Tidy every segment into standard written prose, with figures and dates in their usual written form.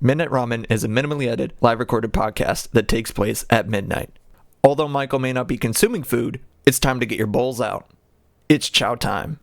Midnight Ramen is a minimally edited, live recorded podcast that takes place at midnight. Although Michael may not be consuming food, it's time to get your bowls out. It's chow time.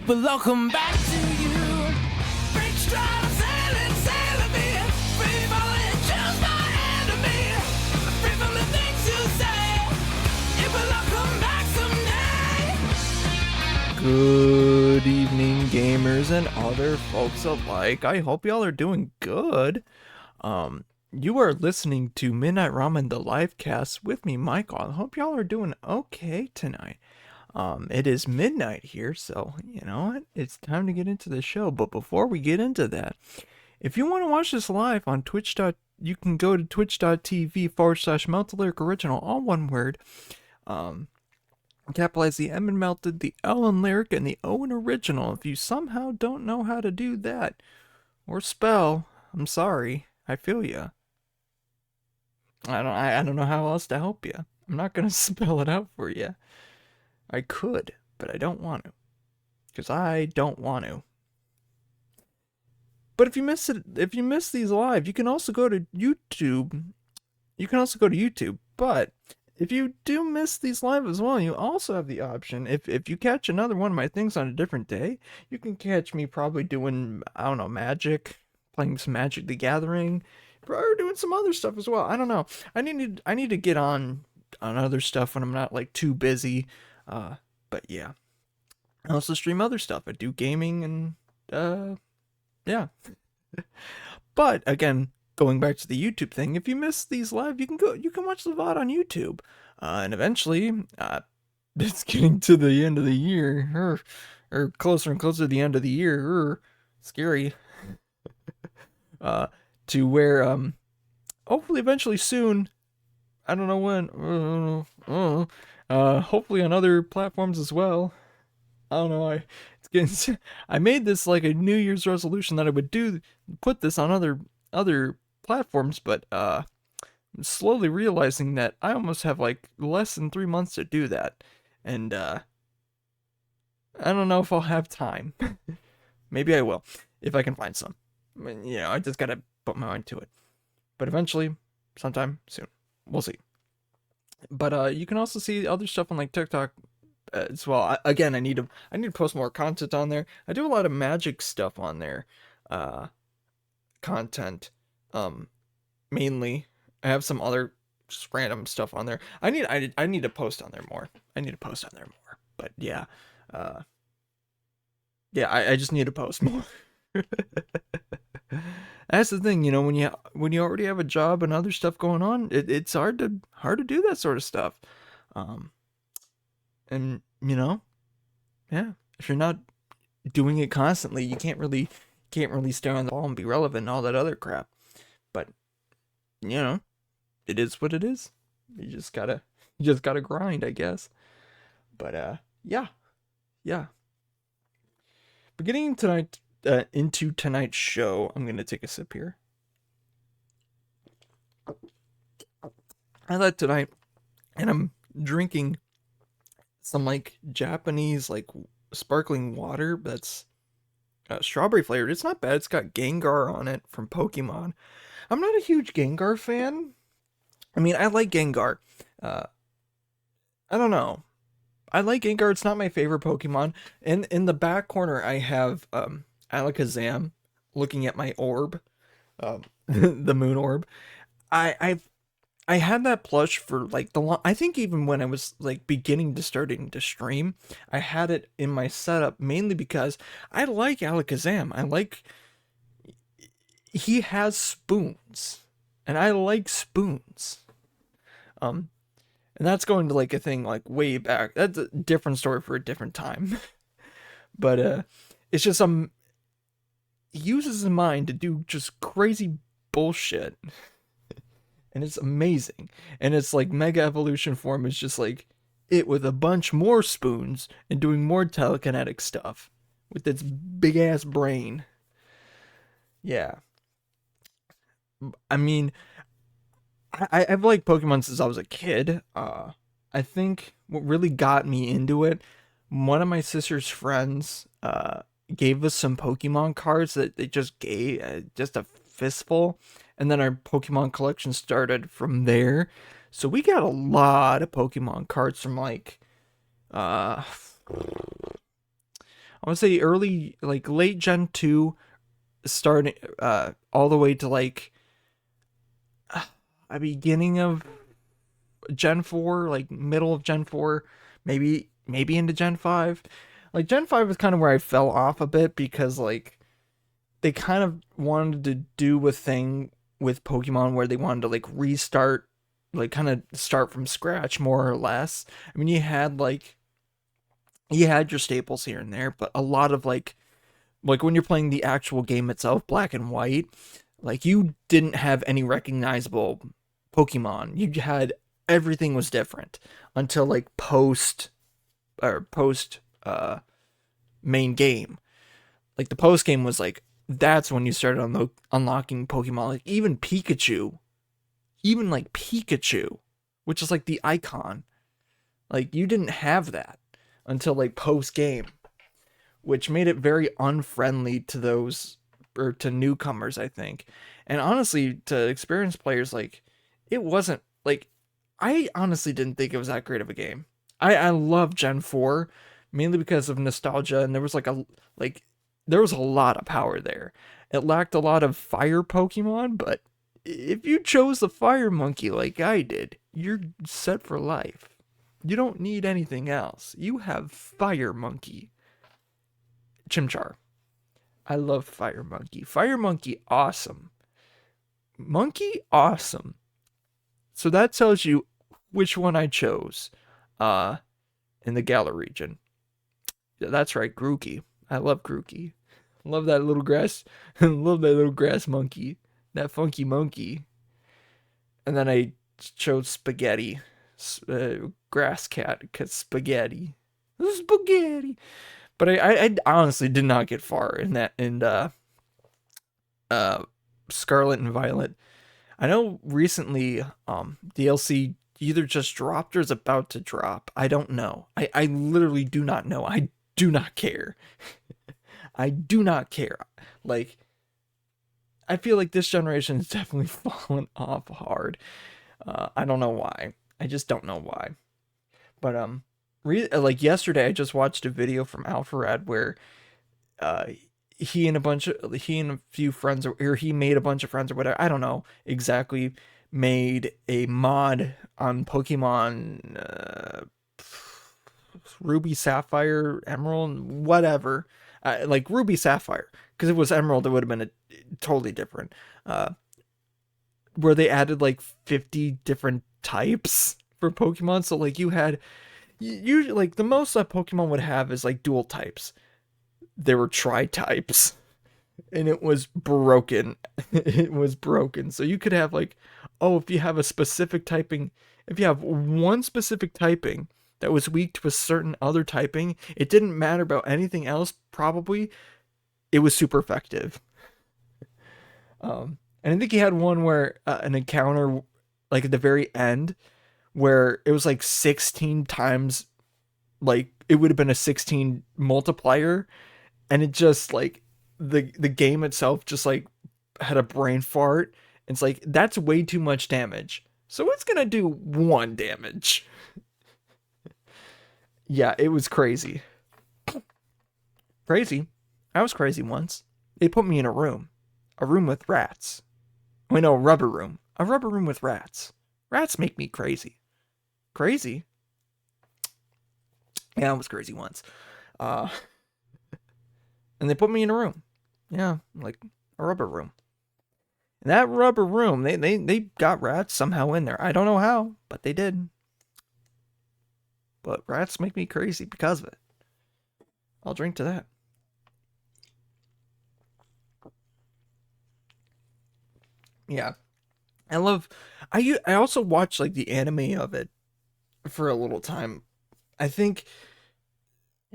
But I'll come back to you. Break stride, sailing me. Free falling, choose my enemy. Free from the things you say. It will all come back someday. Good evening, gamers and other folks alike. I hope y'all are doing good. You are listening to Midnight Ramen, the Livecast with me, Michael. I hope y'all are doing okay tonight. It is midnight here, so you know what? It's time to get into the show. But before we get into that, if you want to watch this live on Twitch, you can go to twitch.tv/meltedlyric original, all one word. Capitalize the M in melted, the L in lyric, and the O in original. If you somehow don't know how to do that or spell, I'm sorry. I feel ya. I don't know how else to help you. I'm not gonna spell it out for you. I could, but I don't want to. Because I don't want to. But if you miss these live, you can also go to YouTube. But if you do miss these live as well, you also have the option. If you catch another one of my things on a different day, you can catch me probably doing, I don't know, Magic, playing some Magic the Gathering, probably doing some other stuff as well. I don't know. I need to get on other stuff when I'm not like too busy. But yeah, I also stream other stuff. I do gaming and, yeah. But again, going back to the YouTube thing, if you miss these live, you can watch the VOD on YouTube. And eventually, it's getting to the end of the year, or closer and closer to the end of the year, scary, to where, hopefully eventually soon, I don't know when, hopefully on other platforms as well. I don't know. I made this like a New Year's resolution that I would put this on other platforms, but I'm slowly realizing that I almost have like less than 3 months to do that, and I don't know if I'll have time. Maybe I will if I can find some. I mean, you know, I just gotta put my mind to it. But eventually, sometime soon, we'll see. But you can also see other stuff on like TikTok as well. I need to post more content on there. I do a lot of Magic stuff on there, content, mainly. I have some other just random stuff on there. I need to post on there more. But yeah, I just need to post more. That's the thing, you know, when you already have a job and other stuff going on, it's hard to do that sort of stuff. And you know, yeah, if you're not doing it constantly, you can't really stay on the ball and be relevant and all that other crap. But you know, it is what it is. You just gotta grind, I guess. But yeah. Beginning tonight. Into tonight's show, I'm gonna take a sip here. I like tonight, and I'm drinking some like Japanese like sparkling water that's strawberry flavored. It's not bad. It's got Gengar on it from Pokemon. I'm not a huge Gengar fan. I mean, I like Gengar. I don't know. I like Gengar. It's not my favorite Pokemon. In the back corner, I have Alakazam looking at my orb, the moon orb. I had that plush for like I think even when I was like starting to stream, I had it in my setup mainly because I like Alakazam. He has spoons, and I like spoons. And that's going to like a thing like way back. That's a different story for a different time. But it's just he uses his mind to do just crazy bullshit. And it's amazing. And it's like Mega Evolution form is just like it with a bunch more spoons and doing more telekinetic stuff with its big ass brain. Yeah. I mean, I've liked Pokemon since I was a kid. I think what really got me into it, one of my sister's friends gave us some Pokemon cards that they just gave just a fistful, and then our Pokemon collection started from there. So we got a lot of Pokemon cards from like I want to say early, like late Gen 2, starting all the way to like a beginning of Gen 4, like middle of Gen 4, maybe into Gen 5. Like Gen 5 was kind of where I fell off a bit because like they kind of wanted to do a thing with Pokemon where they wanted to like restart, like kind of start from scratch more or less. I mean, you had your staples here and there, but a lot of like when you're playing the actual game itself, black and white, like you didn't have any recognizable Pokemon. You had everything was different until like post main game. Like the post game was like that's when you started unlocking Pokemon, like even like Pikachu, which is like the icon. Like you didn't have that until like post game, which made it very unfriendly to those or to newcomers, I think. And honestly, to experienced players, like it wasn't like I honestly didn't think it was that great of a game. I love Gen 4 mainly because of nostalgia, and there was a lot of power there. It lacked a lot of fire Pokemon, but if you chose the fire monkey like I did, you're set for life. You don't need anything else. You have fire monkey. Chimchar. I love fire monkey. Fire monkey awesome. Monkey awesome. So that tells you which one I chose in the Galar region. Yeah, that's right, Grookey. I love Grookey. Love that little grass. Love that little grass monkey. That funky monkey. And then I chose Spaghetti. Grass cat, because spaghetti. Spaghetti. But I honestly did not get far in that Scarlet and Violet. I know recently DLC either just dropped or is about to drop. I don't know. I literally do not know. I do not care. I do not care. Like I feel like this generation has definitely fallen off hard. I don't know why. I just don't know why. But like yesterday I just watched a video from Alpharad where uh he and a few friends, or he made a bunch of friends or whatever, I don't know exactly, made a mod on Pokemon Ruby, Sapphire, Emerald, whatever, like Ruby, Sapphire, because if it was Emerald it would have been totally different, where they added like 50 different types for Pokemon. So like you had usually like the most that Pokemon would have is like dual types. There were tri-types, and it was broken. It was broken. So you could have like, oh, if you have a specific typing, if you have one specific typing that was weak to a certain other typing, it didn't matter about anything else, probably. It was super effective. And I think he had one where an encounter, like at the very end, where it was like 16 times, like it would have been a 16 multiplier, and it just like the game itself just like had a brain fart. It's like that's way too much damage, so it's gonna do 1 damage. Yeah, it was crazy. Crazy. I was crazy once. They put me in a room with rats. Wait, no, a rubber room with rats. Rats make me crazy. Crazy. Yeah, I was crazy once. And they put me in a room. Yeah, like a rubber room. And that rubber room, they got rats somehow in there. I don't know how, but they did. But rats make me crazy because of it. I'll drink to that. Yeah. I love I also watched like the anime of it for a little time. I think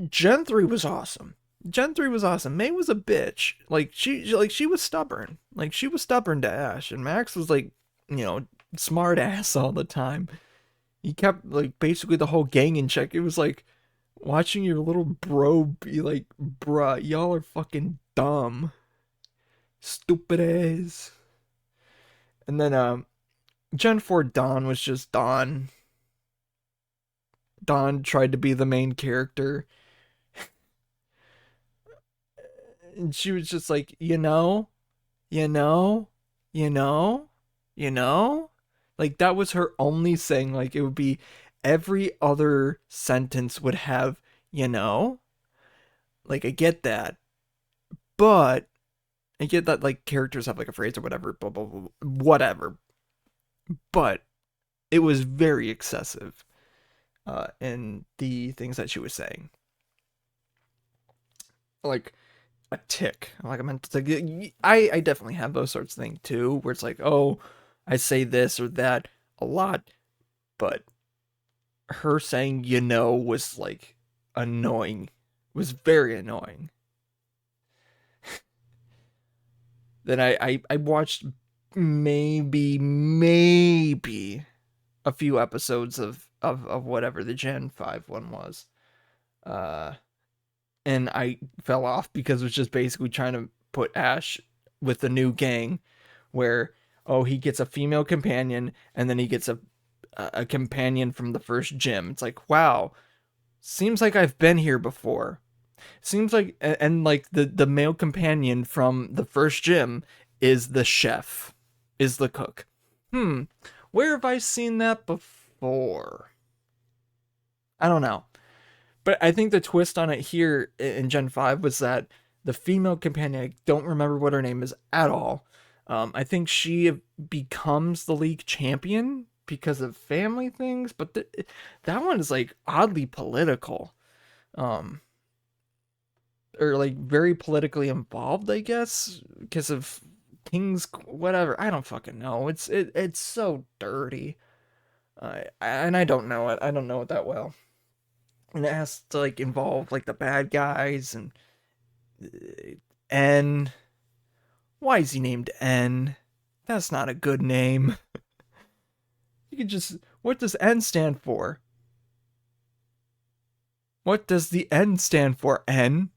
Gen 3 was awesome. Gen 3 was awesome. May was a bitch. She was stubborn. Like she was stubborn to Ash, and Max was like, you know, smart ass all the time. He kept like basically the whole gang in check. It was like watching your little bro be like, bruh, y'all are fucking dumb. Stupid ass. And then Gen 4 Dawn was just Dawn. Dawn tried to be the main character. And she was just like, you know, you know, you know. Like that was her only saying. Like it would be every other sentence would have, you know. Like I get that, but I get that like characters have like a phrase or whatever, blah blah blah, whatever. But it was very excessive in the things that she was saying. Like a tick. Like I meant to say, I definitely have those sorts of things too, where it's like, oh, I say this or that a lot, but her saying was like annoying, was very annoying. Then I watched maybe a few episodes of whatever the Gen 5 one was. Uh and I fell off because it was just basically trying to put Ash with the new gang where oh he gets a female companion and then he gets a companion from the first gym. It's like wow, seems like I've been here before. Seems like and like the male companion from the first gym is the chef, is the cook. Hmm, where have I seen that before? I don't know. But I think the twist on it here in Gen 5 was that the female companion, I don't remember what her name is at all. I think she becomes the league champion because of family things, but that one is like oddly political. Um, or like very politically involved, I guess, because of King's whatever. I don't fucking know. It's so dirty. And I don't know it. I don't know it that well. And it has to like involve like the bad guys and N. Why is he named N? That's not a good name. You could just what does N stand for? What does the N stand for? N?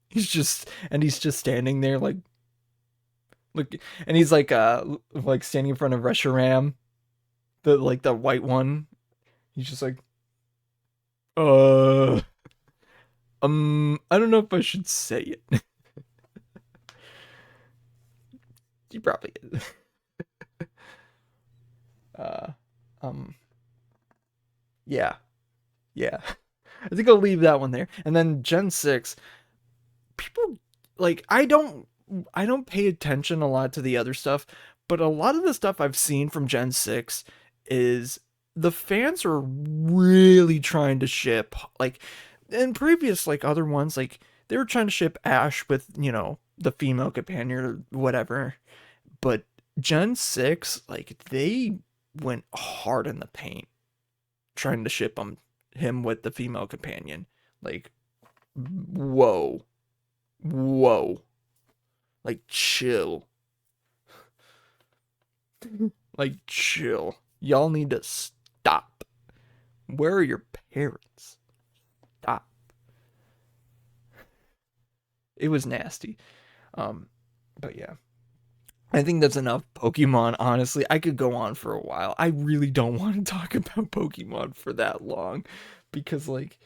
He's just standing there like look and he's like standing in front of Reshiram, the white one. He's just like uh I don't know if I should say it. He probably is. Uh, um, yeah, yeah. I think I'll leave that one there. And then Gen 6, people like I don't pay attention a lot to the other stuff, but a lot of the stuff I've seen from Gen 6 is the fans are really trying to ship like in previous like other ones like they were trying to ship Ash with, the female companion or whatever. But Gen 6 like they went hard in the paint trying to ship him with the female companion. Like whoa. Whoa. Like chill. Like chill. Y'all need to stop. Where are your parents? Stop. It was nasty. But yeah. I think that's enough Pokemon, honestly. I could go on for a while. I really don't want to talk about Pokemon for that long because like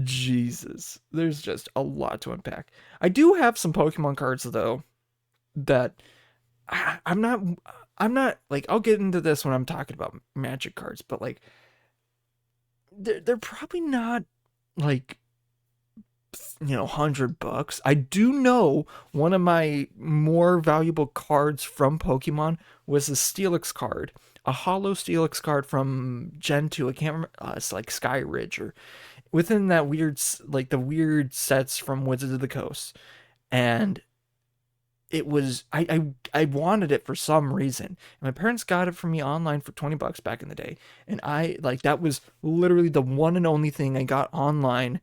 Jesus, there's just a lot to unpack. I do have some Pokemon cards though that I'm not like I'll get into this when I'm talking about Magic cards, but like they're probably not like $100. I do know one of my more valuable cards from Pokemon was a Steelix card, a Hollow Steelix card from Gen 2. I can't remember. It's like Sky Ridge or within that weird, like the weird sets from Wizards of the Coast. And it was I wanted it for some reason. And my parents got it for me online for $20 back in the day. And I like that was literally the one and only thing I got online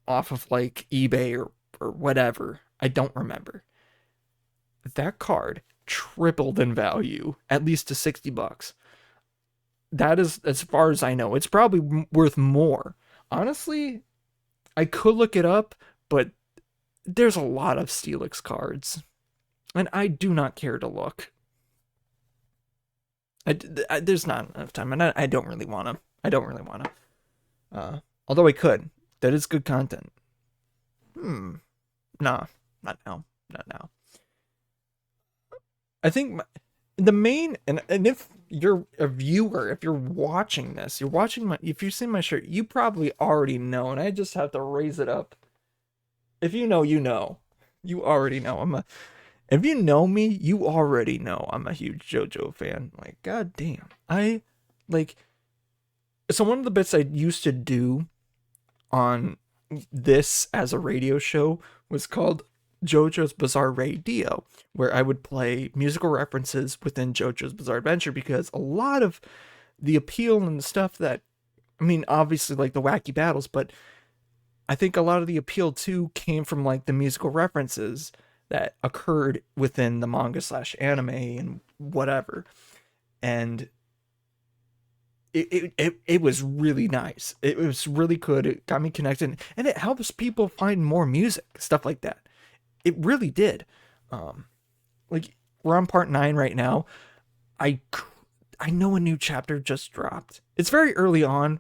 off of like eBay or whatever. I don't remember. That card tripled in value, at least to $60. That is as far as I know. It's probably worth more. Honestly, I could look it up, but there's a lot of Steelix cards, and I do not care to look. There's not enough time, and I don't really want to. I don't really want to. Although I could. That is good content. Nah, not now. Not now. I think the main and if you're a viewer, if you're watching this, you're watching my. If you've seen my shirt, you probably already know, and I just have to raise it up. If you know, you know. You already know. If you know me, you already know I'm a huge JoJo fan. Like, god damn. I like so one of the bits I used to do on this as a radio show was called JoJo's Bizarre Radio, where I would play musical references within JoJo's Bizarre Adventure, because a lot of the appeal and the stuff that, I mean, obviously like the wacky battles, but I think a lot of the appeal too came from like the musical references that occurred within the manga / anime and whatever. And it was really nice. It was really good. It got me connected, and it helps people find more music, stuff like that. It really did. Like we're on part 9 right now. I know a new chapter just dropped. It's very early on.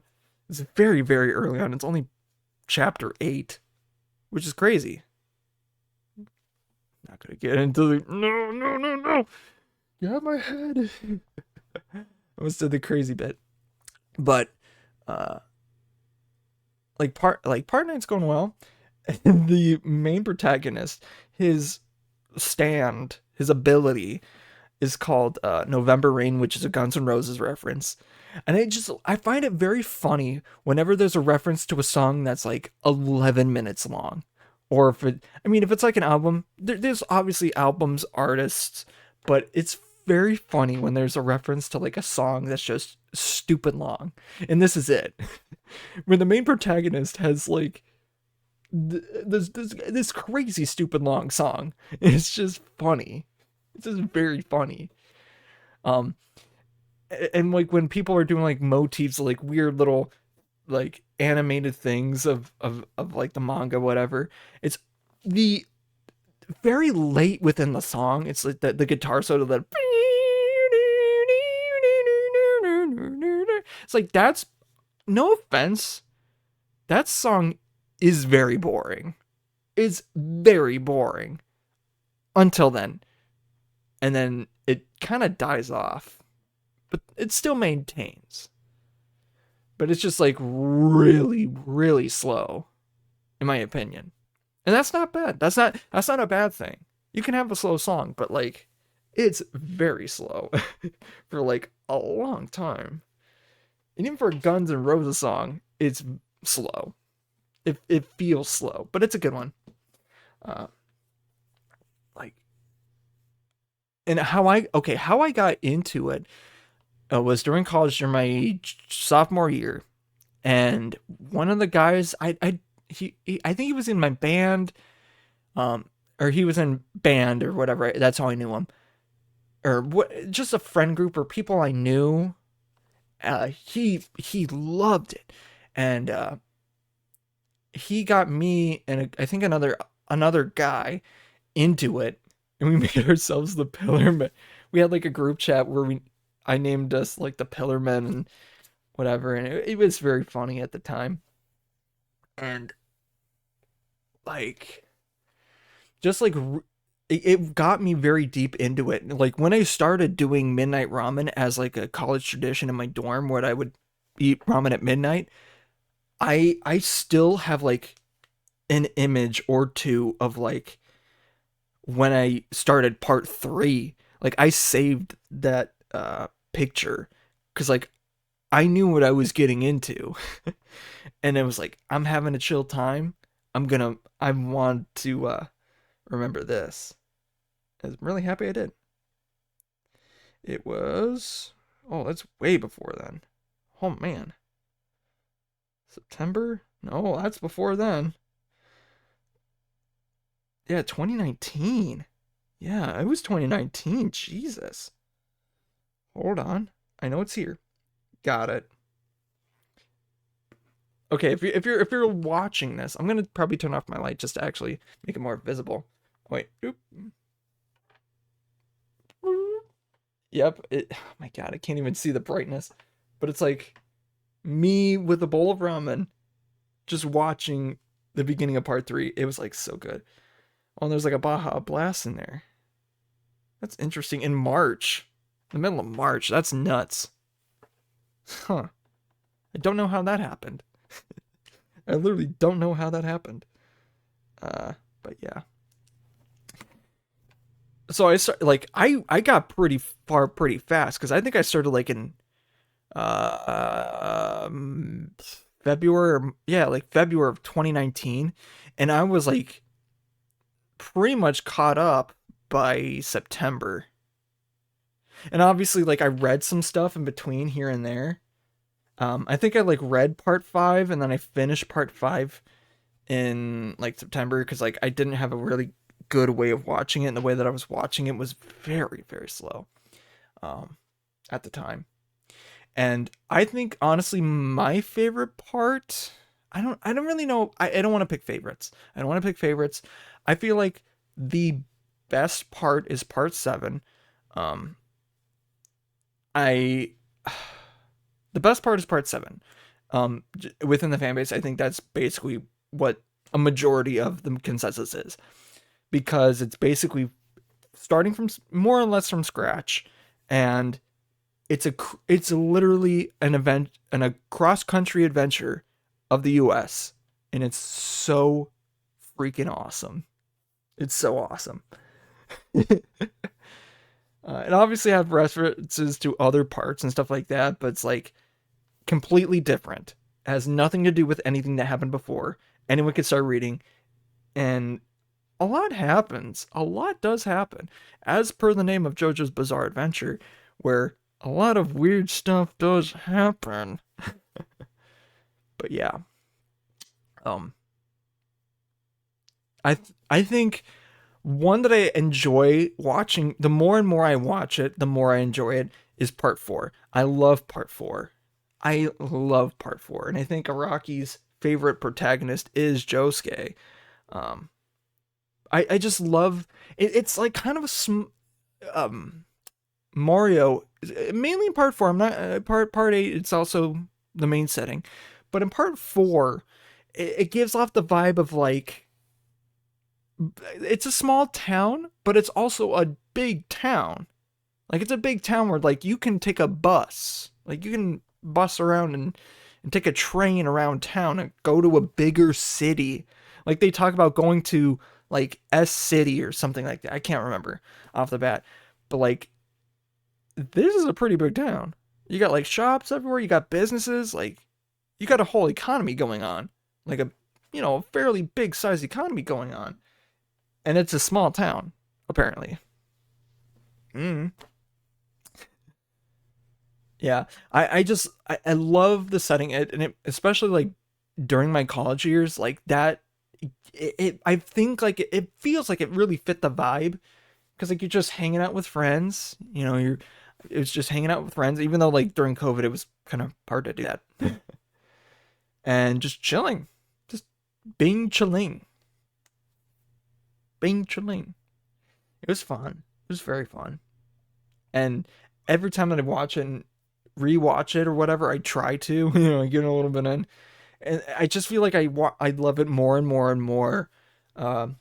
It's very, very early on. It's only chapter 8, which is crazy. Not gonna get into the no. Get out of my head. I almost did the crazy bit. But like part 9's going well. And the main protagonist, his ability is called November Rain, which is a Guns N' Roses reference. And I find it very funny whenever there's a reference to a song that's like 11 minutes long. Or if it's like an album, there's obviously albums, artists, but it's very funny when there's a reference to like a song that's just stupid long. And this is it. Where the main protagonist has like this crazy stupid long song. It's just funny. It's just very funny. And like when people are doing like motifs, like weird little like animated things of like the manga, whatever, it's the very late within the song, it's like the guitar solo that it's like, that's, no offense, that song is very boring. It's very boring until then, and then it kind of dies off, but it still maintains. But it's just like really, really slow, in my opinion. And that's not bad. That's not a bad thing. You can have a slow song, but like it's very slow for like a long time. And even for a Guns N' Roses song, it's slow. It feels slow, but it's a good one. And how I got into it was during college, during my sophomore year, and one of the guys, I think he was in my band, or he was in band or whatever. That's how I knew him, or what? Just a friend group or people I knew. He loved it, and he got me and I think another guy into it, and we made ourselves the Pillarmen. We had like a group chat where I named us like the Pillarmen and whatever, and it was very funny at the time. And like, just like it got me very deep into it. Like when I started doing midnight ramen as like a college tradition in my dorm, where I would eat ramen at midnight, I still have like an image or two of like when I started part 3. Like I saved that picture because like I knew what I was getting into. And it was like, I'm having a chill time. I want to remember this. I'm really happy I did. It was, oh, that's way before then. Oh man, September? No, that's before then. Yeah, 2019. Yeah, it was 2019. Jesus. Hold on. I know it's here. Got it. Okay, if you're watching this, I'm gonna probably turn off my light just to actually make it more visible. Wait. Oop. Yep. Oh my god, I can't even see the brightness. But it's like me with a bowl of ramen, just watching the beginning of part 3. It was like so good. Oh, and there's like a Baja Blast in there. That's interesting. In March, the middle of March. That's nuts. Huh. I don't know how that happened. I literally don't know how that happened. But yeah. So I start like I got pretty far pretty fast because I think I started like in February yeah, like February of 2019, and I was like pretty much caught up by September. And obviously like I read some stuff in between here and there. I think I like read part 5 and then I finished part 5 in like September because like I didn't have a really good way of watching it, and the way that I was watching it was very very slow at the time. And I think honestly my favorite part, I don't really know. I don't want to pick favorites. I don't want to pick favorites. I feel like the best part is part 7. Um I the best part is part 7. Within the fan base, I think that's basically what a majority of the consensus is, because it's basically starting from more or less from scratch, and it's literally an event and a cross country adventure of the U.S. and it's so freaking awesome. It's so awesome. And obviously have references to other parts and stuff like that, but it's like completely different. It has nothing to do with anything that happened before. Anyone can start reading, and a lot happens. A lot does happen, as per the name of JoJo's Bizarre Adventure, where a lot of weird stuff does happen. But yeah, um, I think one that I enjoy watching, the more and more I watch it, the more I enjoy it, is part 4. I love part 4. I love part 4, and I think Araki's favorite protagonist is Josuke. Um, I just love it. It's like kind of Mario, mainly in part 4. I'm not part 8. It's also the main setting, but in part 4, it gives off the vibe of like it's a small town, but it's also a big town. Like it's a big town where like you can take a bus, like you can bus around and take a train around town and go to a bigger city. Like they talk about going to like S City or something like that. I can't remember off the bat, but like this is a pretty big town. You got like shops everywhere. You got businesses. Like you got a whole economy going on, like a a fairly big size economy going on, and it's a small town apparently. Mm. Yeah, I love the setting, and especially like during my college years, like that. I think like it feels like it really fit the vibe, because like you're just hanging out with friends. It was just hanging out with friends, even though like during COVID it was kind of hard to do that, and just chilling, just being chilling, being chilling. It was fun. It was very fun, and every time that I watch it and rewatch it or whatever, I try to, get a little bit in, and I just feel like I love it more and more and more. Um,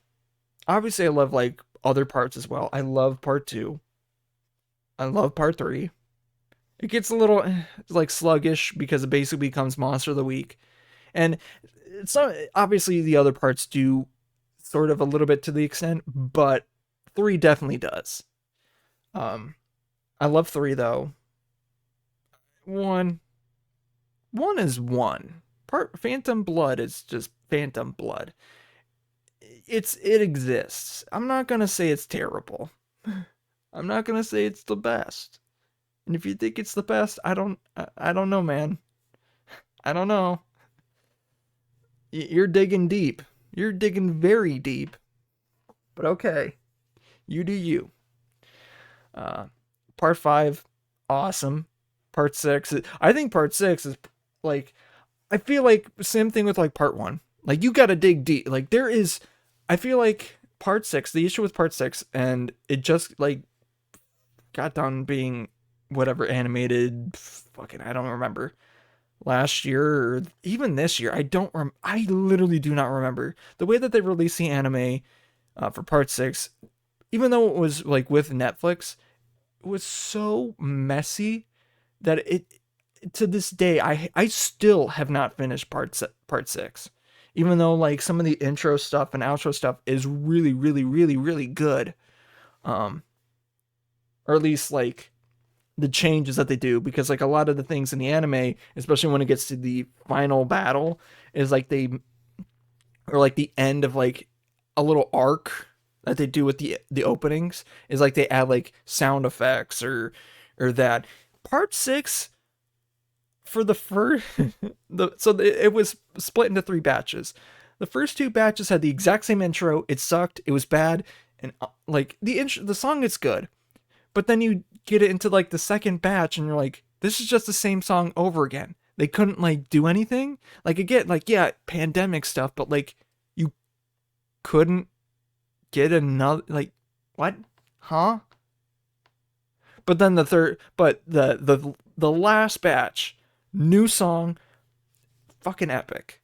Obviously, I love like other parts as well. I love part 2. I love part 3. It gets a little like sluggish because it basically becomes Monster of the Week, and it's not obviously the other parts do sort of a little bit to the extent, but 3 definitely does. Um, I love 3 though. One, one is one. Part Phantom Blood is just Phantom Blood. It exists. I'm not gonna say it's terrible. I'm not gonna say it's the best. And if you think it's the best, I don't know, man. I don't know. You're digging deep. You're digging very deep. But okay, you do you. Uh, part 5, awesome. Part 6, I think part 6 is like, I feel like same thing with like part 1. Like you gotta dig deep. Like there is, I feel like part 6, the issue with part 6, and it just like got done being whatever animated, fucking, I don't remember, last year or even this year. I literally do not remember the way that they released the anime for part 6. Even though it was like with Netflix, it was so messy that it, to this day, I still have not finished part 6. Even though like some of the intro stuff and outro stuff is really really really really good, um or at least like the changes that they do, because like a lot of the things in the anime, especially when it gets to the final battle, is like they, or like the end of like a little arc that they do with the openings, is like they add like sound effects or that. Part 6, for the first it was split into 3 batches. The first 2 batches had the exact same intro. It sucked. It was bad. And like the song is good, but then you get it into like the second batch and you're like, this is just the same song over again. They couldn't like do anything. Like again, like yeah, pandemic stuff, but like you couldn't get another, like what? Huh? But then the last batch, new song, fucking epic.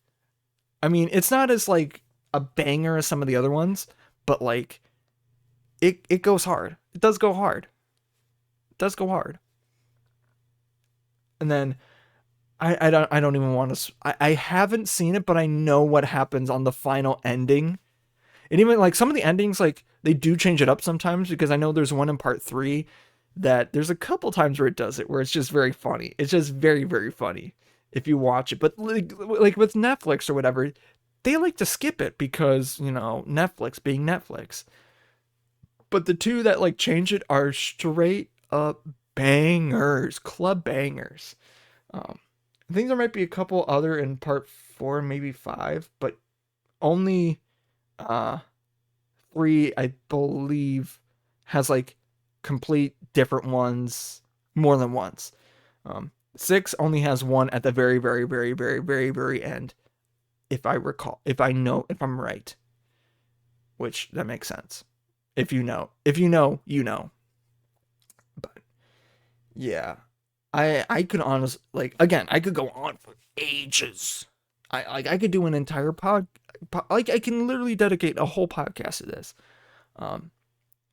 I mean, it's not as like a banger as some of the other ones, but like it goes hard. It does go hard. It does go hard. And then I don't even want to. I haven't seen it, but I know what happens on the final ending. And even like some of the endings, like they do change it up sometimes, because I know there's one in part 3 that there's a couple times where it does it, where it's just very funny. It's just very very funny if you watch it. But like with Netflix or whatever, they like to skip it because, you know, Netflix being Netflix. But the 2 that like change it are straight up bangers, club bangers. I think there might be a couple other in part 4, maybe 5, but only uh 3, I believe, has like complete different ones more than once. 6 only has one at the very very very very very very end, if I recall, if I know, if I'm right, which that makes sense. If you know, you know. But yeah, I could honestly, like, again, I could go on for ages. I could do an entire like I can literally dedicate a whole podcast to this. Um,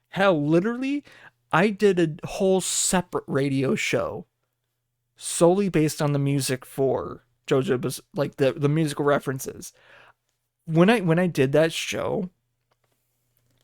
Hell, literally, I did a whole separate radio show solely based on the music for JoJo's, like the musical references. When I did that show,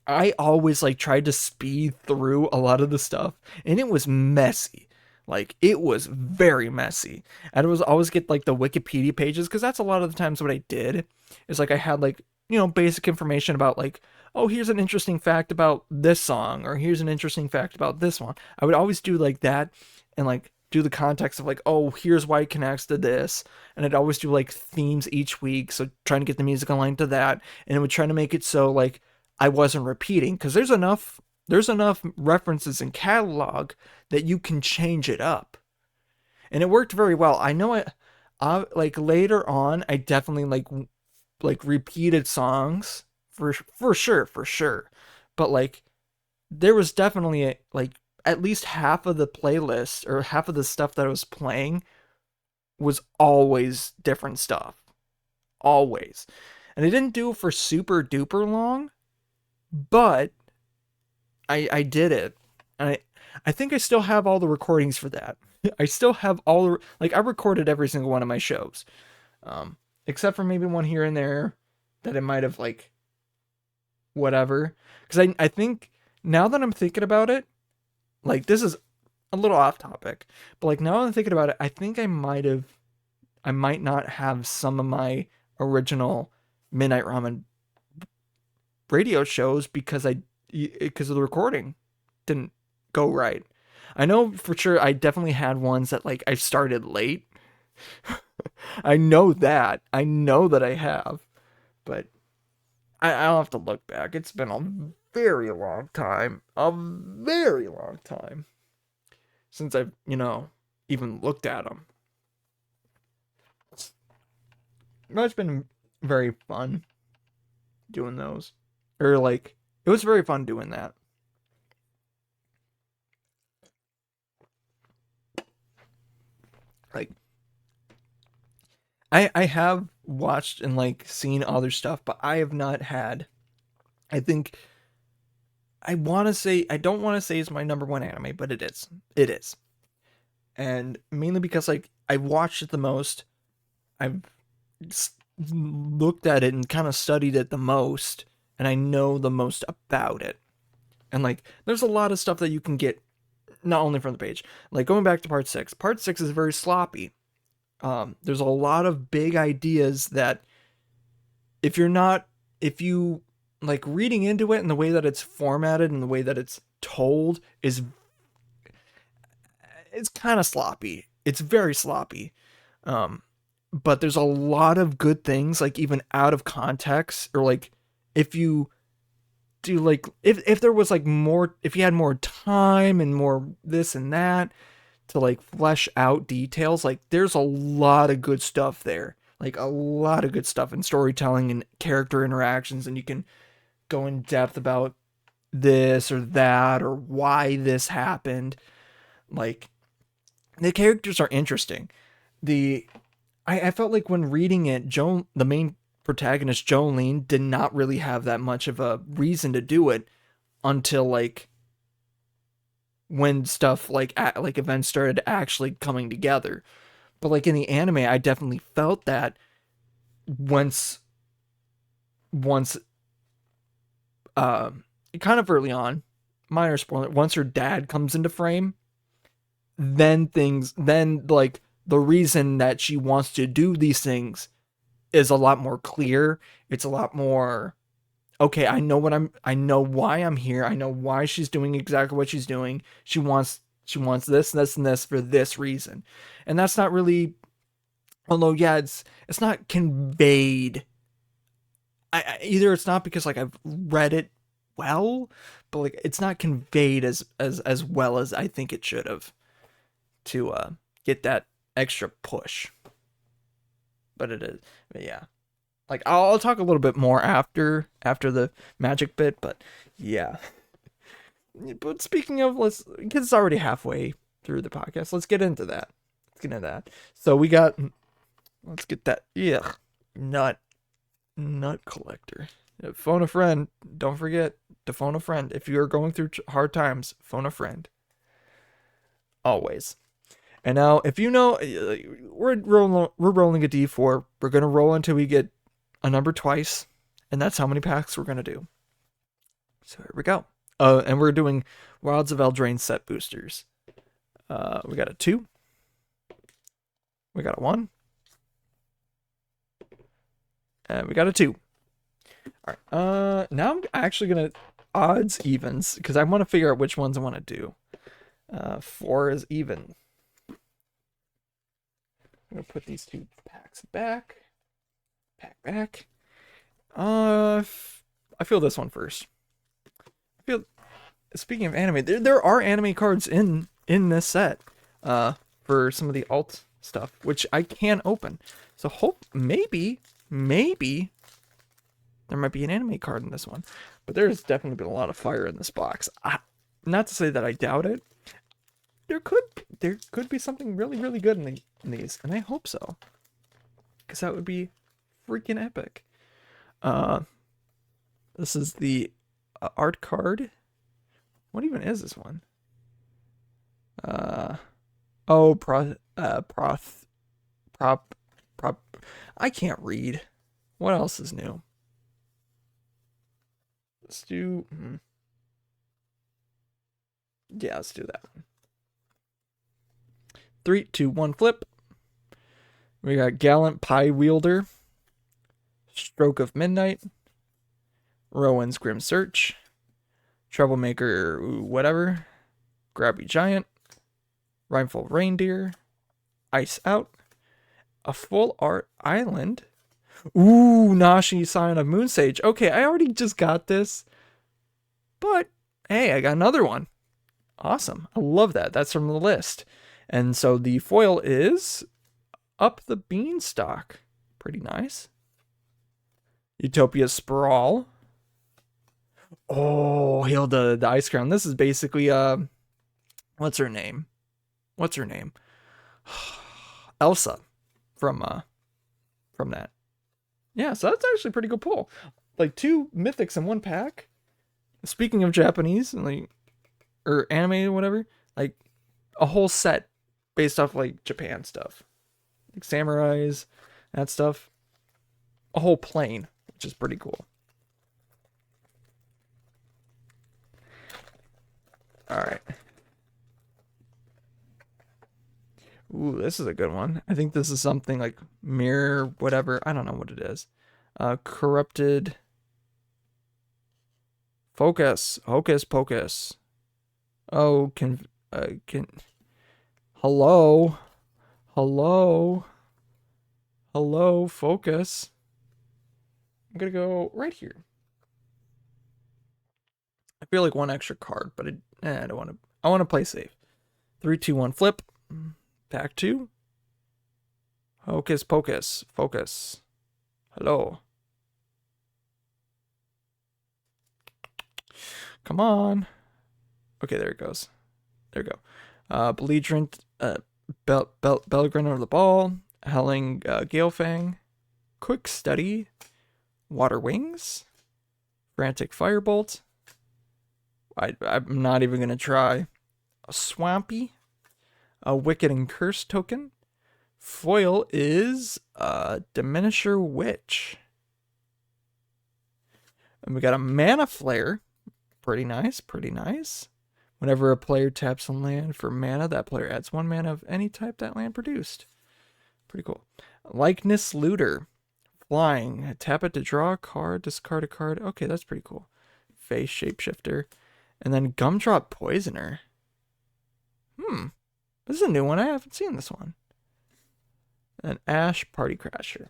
I always like tried to speed through a lot of the stuff, and it was messy. Like it was very messy. And it was always get like the Wikipedia pages, because that's a lot of the times what I did. Is like I had like, you know, basic information about like, oh, here's an interesting fact about this song, or here's an interesting fact about this one. I would always do like that, and like do the context of like, oh, here's why it connects to this. And I'd always do like themes each week, so trying to get the music aligned to that, and it would try to make it so like I wasn't repeating, because there's enough references in catalog that you can change it up, and it worked very well. I know it. Like later on, I definitely like repeated songs for sure, but like there was definitely like at least half of the playlist, or half of the stuff that I was playing, was always different stuff, always. And I didn't do it for super duper long, but I did it. And I think I still have all the recordings for that. I still have all the, like, I recorded every single one of my shows, except for maybe one here and there that I might have like whatever. Because I think now that I'm thinking about it, like this is a little off topic, but like now that I'm thinking about it, I think I might not have some of my original Midnight Ramen radio shows, because of the recording. didn't go right. I know for sure I definitely had ones that like I started late. I know that. I know that I have. But I'll have to look back. It's been a very long time. A very long time since I've, even looked at them. But it's been very fun doing those. Or like, it was very fun doing that. Like, I have watched and like seen other stuff, but I have not had. I think I want to say I don't want to say it's my number one anime, but it is. It is, and mainly because like I watched it the most. I've looked at it and kind of studied it the most, and I know the most about it. And like, there's a lot of stuff that you can get not only from the page. Like going back to part 6. Part 6 is very sloppy. There's a lot of big ideas that if you like reading into it and the way that it's formatted and the way that it's told is it's kind of sloppy. It's very sloppy. But there's a lot of good things, like even out of context, or like if you do like if there was like more, if you had more time and more this and that to like flesh out details, like there's a lot of good stuff there, like a lot of good stuff in storytelling and character interactions, and you can go in depth about this or that or why this happened. Like the characters are interesting. I felt like when reading it, the main protagonist, Jolene, did not really have that much of a reason to do it until like when stuff like events started actually coming together. But like in the anime, I definitely felt that once kind of early on, minor spoiler, once her dad comes into frame, then like the reason that she wants to do these things is a lot more clear. It's a lot more, okay, I know why I'm here. I know why she's doing exactly what she's doing. She wants this, and this for this reason. And that's not really, although yeah, it's not conveyed. Either it's not because like I've read it well, but like it's not conveyed as well as I think it should have to get that extra push. But it is, but yeah. Like I'll talk a little bit more after the magic bit, but yeah. But speaking of, because it's already halfway through the podcast, let's get into that. So we got, let's get that. Yeah, nut collector. Phone a friend. Don't forget to phone a friend if you are going through hard times. Phone a friend. Always. And now, if you know, we're rolling a D4. We're gonna roll until we get a number twice, and that's how many packs we're gonna do. So here we go. And we're doing Wilds of Eldraine set boosters. We got a 2. We got a 1. And we got a 2. All right. Now I'm actually gonna odds evens because I want to figure out which ones I want to do. 4 is even. I'm gonna put these 2 packs back. Pack back. I feel this one first. Speaking of anime, there are anime cards in this set. For some of the alt stuff, which I can open. So maybe there might be an anime card in this one. But there's definitely been a lot of fire in this box. Not to say that I doubt it. There could be something really, really good in these, and I hope so, because that would be freaking epic. This is the art card. What even is this one? I can't read. What else is new? Let's do. Yeah, let's do that one. 3, 2, 1, flip. We got Gallant Pie Wielder, Stroke of Midnight, Rowan's Grim Search, Troublemaker, whatever. Grabby Giant. Rhymeful Reindeer. Ice Out. A Full Art Island. Ooh, Nashi Scion of Moonsage. Okay, I already just got this. But, hey, I got another one. Awesome. I love that. That's from the list. And so the foil is Up the Beanstalk. Pretty nice. Utopia Sprawl. Oh, Hilda the Ice Crown. This is basically, what's her name? Elsa from that. Yeah, so that's actually a pretty good pull. Like 2 mythics in one pack. Speaking of Japanese, like, or anime or whatever, like a whole set based off like Japan stuff. Like samurais, that stuff. A whole plane, which is pretty cool. Alright. Ooh, this is a good one. I think this is something like mirror, whatever. I don't know what it is. Corrupted. Focus. Hocus Pocus. Oh, hello. Hello, focus. I'm gonna go right here. I feel like 1 extra card, but I don't want to. I want to play safe. 3, 2, 1, flip. Pack 2. Hocus Pocus. Focus. Hello. Come on. Okay, there it goes. There we go. Belligerent, Belgrin over the ball. Howling, Galefang. Quick Study. Water Wings. Frantic Firebolt. I'm not even going to try. A Swampy. A Wicked and Curse token. Foil is Diminisher Witch. And we got a Mana Flare. Pretty nice, pretty nice. Whenever a player taps a land for mana, that player adds 1 mana of any type that land produced. Pretty cool. Likeness Looter. Flying. Tap it to draw a card, discard a card. Okay, that's pretty cool. Face Shapeshifter. And then Gumdrop Poisoner. This is a new one. I haven't seen this one. And Ash Party Crasher.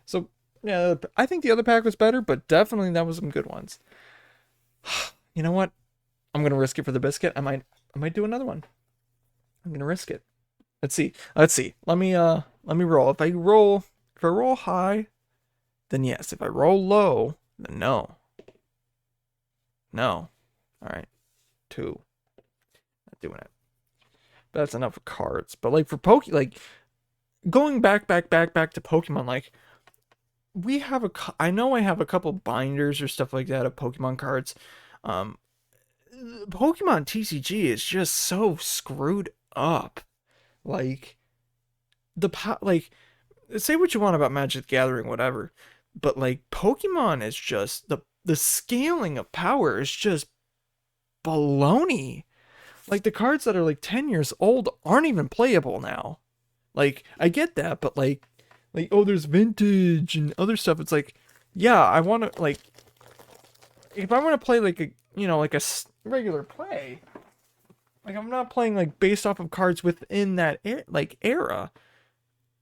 So, yeah, I think the other pack was better, but definitely that was some good ones. You know what? I'm gonna risk it for the biscuit. I might do another one. I'm gonna risk it. Let's see. Let me roll. If I roll high, then yes. If I roll low, then no. All right. 2. Not doing it. But that's enough of cards. But like for like going back to Pokemon, like I know I have a couple binders or stuff like that of Pokemon cards. Pokemon TCG is just so screwed up. Like like say what you want about Magic the Gathering, whatever, but like Pokemon is just the scaling of power is just baloney. Like the cards that are like 10 years old aren't even playable now. Like I get that, but like oh, there's vintage and other stuff. It's like, yeah, I want to like if I want to play like a like a regular play, like I'm not playing like based off of cards within that era.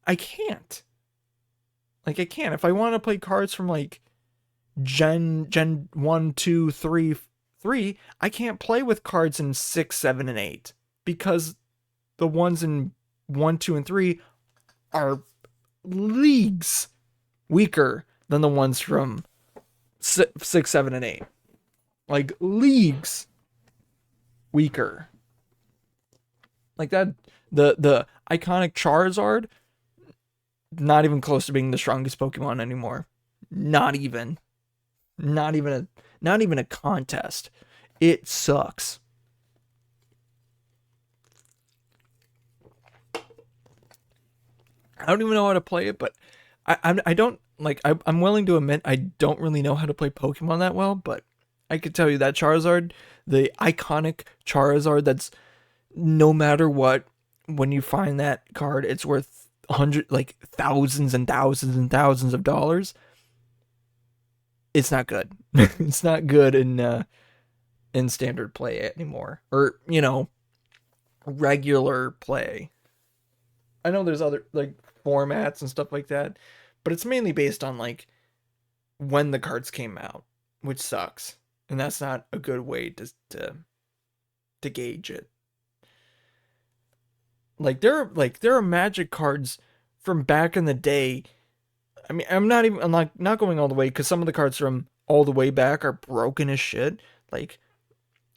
I can't. Like I can't. If I want to play cards from like Gen 1, 2, 3, I can't play with cards in 6, 7, and 8 because the ones in 1, 2, and 3 are leagues weaker than the ones from 6, 7, and 8. Like leagues weaker. Like that, the iconic Charizard, not even close to being the strongest Pokemon anymore. Not even a contest. It sucks. I don't even know how to play it, but I don't like. I'm willing to admit I don't really know how to play Pokemon that well, but I could tell you that Charizard, the iconic Charizard, that's no matter what, when you find that card, it's worth thousands and thousands and thousands of dollars. It's not good. It's not good, and in standard play anymore, or regular play. I know there's other like formats and stuff like that, but it's mainly based on like when the cards came out, which sucks, and that's not a good way to gauge it. There are Magic cards from back in the day. I mean, I'm not going all the way because some of the cards from all the way back are broken as shit. Like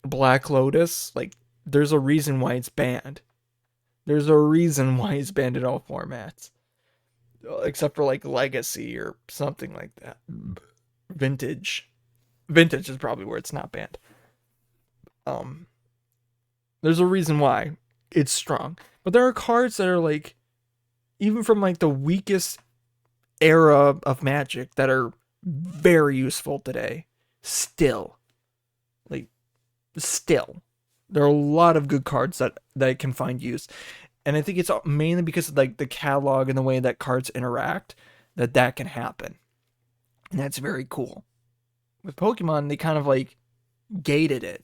Black Lotus, like there's a reason why it's banned. There's a reason why it's banned in all formats, except for like Legacy or something like that. Vintage, Vintage is probably where it's not banned. Um, there's a reason why it's strong, but there are cards that are like even from like the weakest era of Magic that are very useful today. Still, like still, there are a lot of good cards that can find use, and I think it's mainly because of like the catalog and the way that cards interact that can happen, and that's very cool. With Pokemon, they kind of like gated it.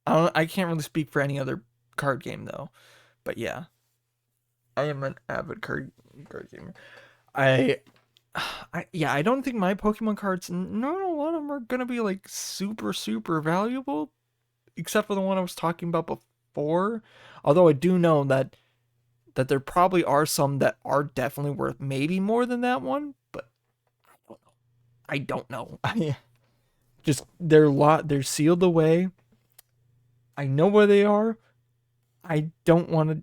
I can't really speak for any other card game though, but yeah, I am an avid card gamer. I I don't think my Pokemon cards, not a lot of them are gonna be like super super valuable, except for the one I was talking about before. Although I do know that there probably are some that are definitely worth maybe more than that one, but I don't know. I just they're sealed away. I know where they are. I don't want to.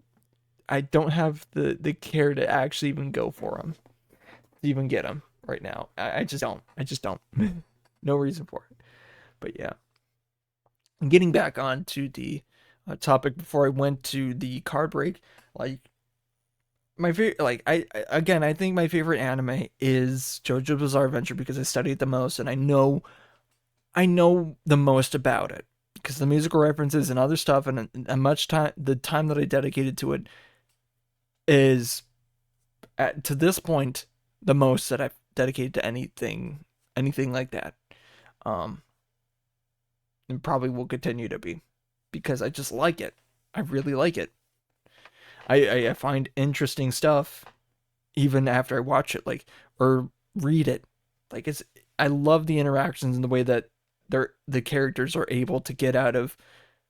I don't have the care to actually even go for them, to even get them right now. I just don't. I just don't. No reason for it. But yeah, getting back on to the topic before I went to the card break, like my favorite, like I think my favorite anime is JoJo's Bizarre Adventure because I study it the most and I know the most about it because the musical references and other stuff and much time the time that I dedicated to it is to this point the most that I've dedicated to anything like that. Um, and probably will continue to be because I just like it. I really like it. I find interesting stuff even after I watch it, like or read it. Like I love the interactions and the way that the characters are able to get out of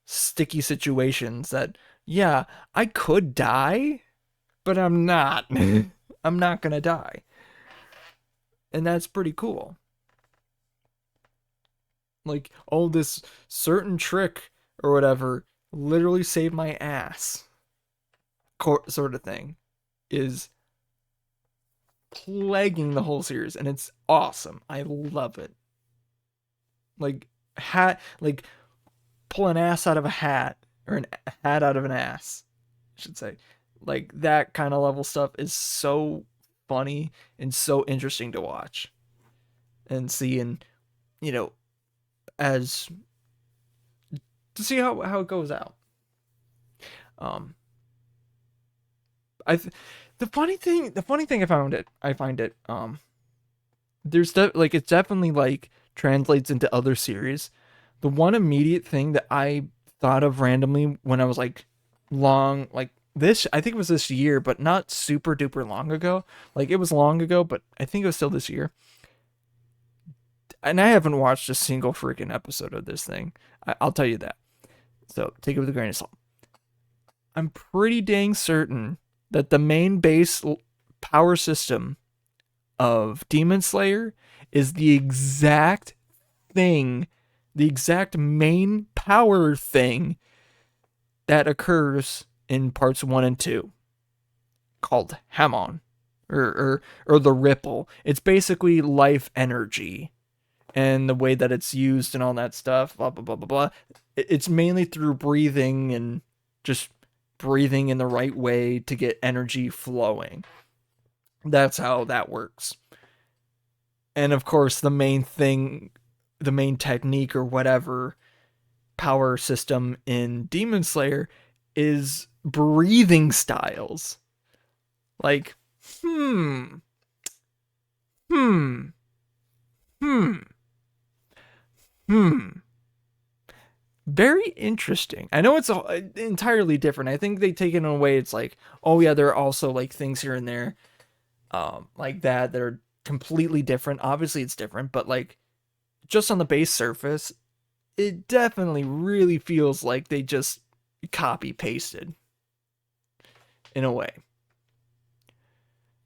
sticky situations that yeah, I could die, but I'm not. I'm not gonna die. And that's pretty cool. Like, oh, this certain trick or whatever literally saved my ass, sort of thing, is plaguing the whole series, and it's awesome. I love it. Like like pull an ass out of a hat or an hat out of an ass, I should say. Like that kind of level stuff is so funny and so interesting to watch and see, and you know, as to see how it goes out. Um, I the funny thing I find it there's like it's definitely like translates into other series. The one immediate thing that I thought of randomly when I was like long like this I think it was this year, but not super duper long ago. Like it was long ago, but I think it was still this year. And I haven't watched a single freaking episode of this thing. I'll tell you that. So take it with a grain of salt. I'm pretty dang certain that the main base power system of Demon Slayer is the exact thing, the exact main power thing that occurs in parts 1 and 2 called Hamon or the ripple. It's basically life energy and the way that it's used and all that stuff, blah blah blah blah blah. It's mainly through breathing and just breathing in the right way to get energy flowing. That's how that works. And of course, the main thing, the main technique or whatever power system in Demon Slayer is breathing styles. Like, hmm, hmm, hmm, hmm. very interesting. I know it's entirely different. I think they take it in a way it's like, oh yeah, there are also like things here and there, like that are completely different. Obviously, it's different, but like just on the base surface, it definitely really feels like they just copy pasted in a way.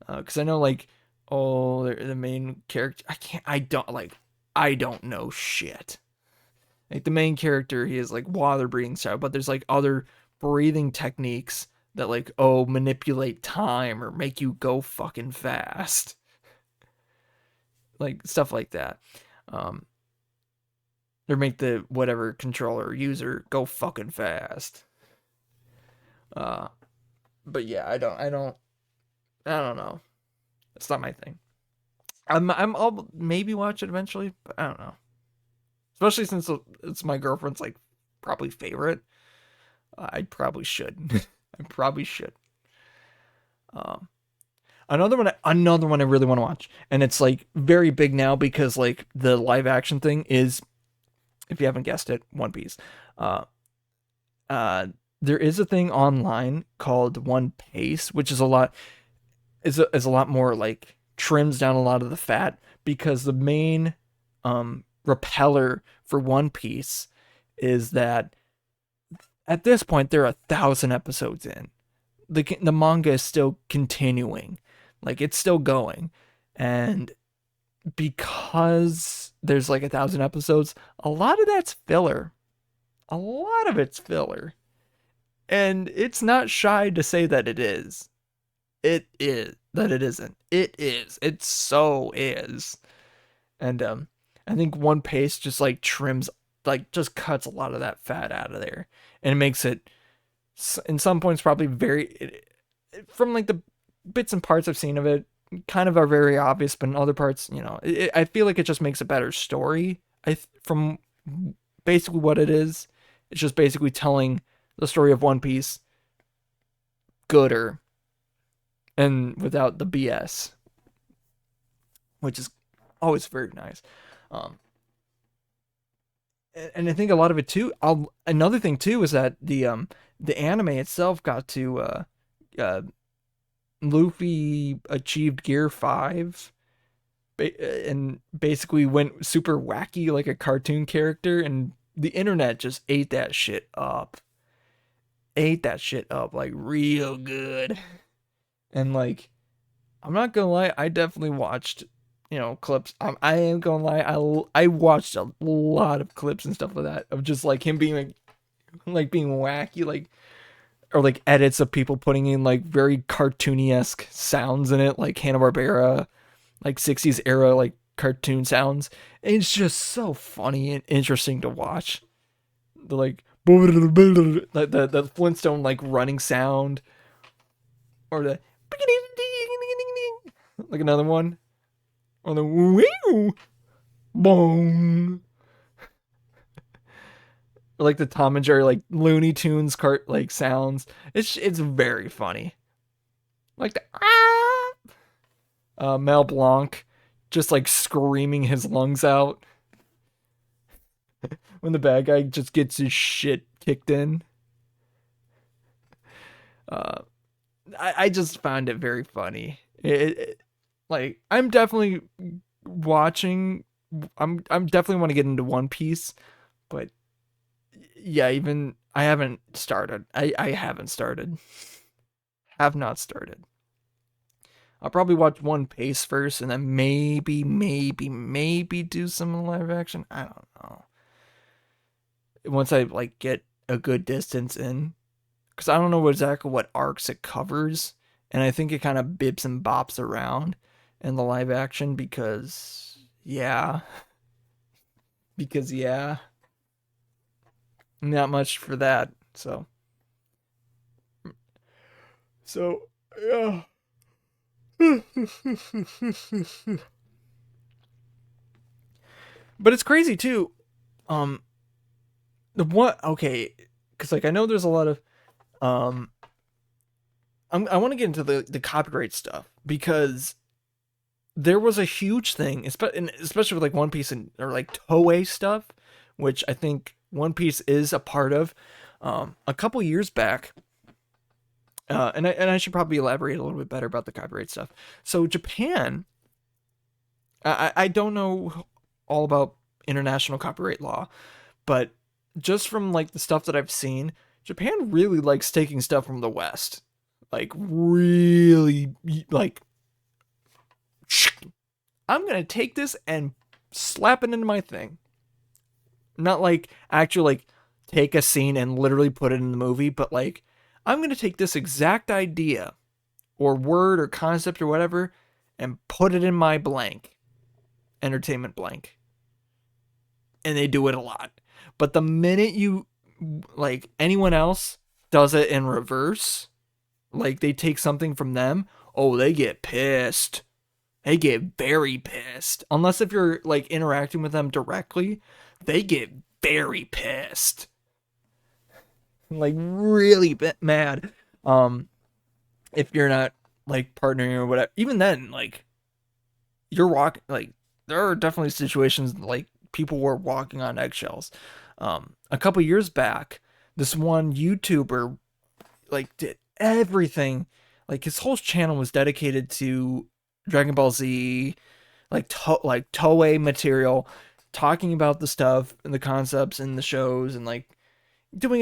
Because I know like, oh, the main character, I don't know shit. Like the main character, he is like water breathing style, but there's like other breathing techniques that like, oh, manipulate time or make you go fucking fast. Like stuff like that. Um, or make the whatever controller or user go fucking fast. Uh, but yeah, I don't know. It's not my thing. I'll maybe watch it eventually, but I don't know. Especially since it's my girlfriend's like probably favorite. I probably should. I probably should. Um, another one I really want to watch, and it's like very big now because like the live action thing is, if you haven't guessed it, One Piece. Uh, there is a thing online called One Piece, which is a lot more like trims down a lot of the fat because the main repeller for One Piece is that at this point there are 1,000 episodes in. The manga is still continuing, like it's still going, and because there's like 1,000 episodes, a lot of that's filler. A lot of it's filler, and it's not shy to say that it is. It is that it isn't. It is. It so is. And I think One Piece just like trims, like just cuts a lot of that fat out of there, and it makes it in some points probably from like the bits and parts I've seen of it kind of are very obvious, but in other parts, I feel like it just makes a better story. From basically what it is, it's just basically telling the story of One Piece gooder and without the BS, which is always very nice. Um, and I think a lot of it too. Another thing too is that the anime itself got to Luffy achieved Gear 5 and basically went super wacky like a cartoon character, and the internet just ate that shit up. Ate that shit up like real good. And like, I'm not gonna lie, I definitely watched, clips. I am gonna lie, I watched a lot of clips and stuff like that of just like him being like being wacky, like, or like edits of people putting in like very cartoony-esque sounds in it, like Hanna-Barbera, like 60s era like cartoon sounds. And it's just so funny and interesting to watch. The like the Flintstone like running sound, or the like another one, or the wee boom, or like the Tom and Jerry like Looney Tunes cart like sounds. It's very funny. Like the Mel Blanc just like screaming his lungs out when the bad guy just gets his shit kicked in. Uh, I just found it very funny. Like I'm definitely watching. I'm definitely want to get into One Piece, but yeah, even I haven't started. I haven't started. Have not started. I'll probably watch One Piece first, and then maybe do some live action. I don't know. Once I like get a good distance in, because I don't know exactly what arcs it covers, and I think it kind of bips and bops around in the live action because yeah, not much for that. So yeah. But it's crazy too. Um, the what? Okay, because like I know there's a lot of um. I want to get into the copyright stuff because there was a huge thing, especially with like One Piece or like Toei stuff, which I think One Piece is a part of. A couple years back, and I should probably elaborate a little bit better about the copyright stuff. So Japan, I don't know all about international copyright law, but just from like the stuff that I've seen, Japan really likes taking stuff from the West. Like really like I'm gonna take this and slap it into my thing. Not like actually like take a scene and literally put it in the movie, but like I'm gonna take this exact idea or word or concept or whatever and put it in my blank entertainment blank. And they do it a lot. But the minute you like anyone else does it in reverse, like they take something from them, oh, they get pissed. They get very pissed. Unless if you're like interacting with them directly, they get very pissed. Like really mad. If you're not like partnering or whatever. Even then, like you're walking like there are definitely situations like people were walking on eggshells. A couple years back, this one YouTuber like did everything. Like his whole channel was dedicated to Dragon Ball Z, like like Toei material, talking about the stuff and the concepts and the shows and like doing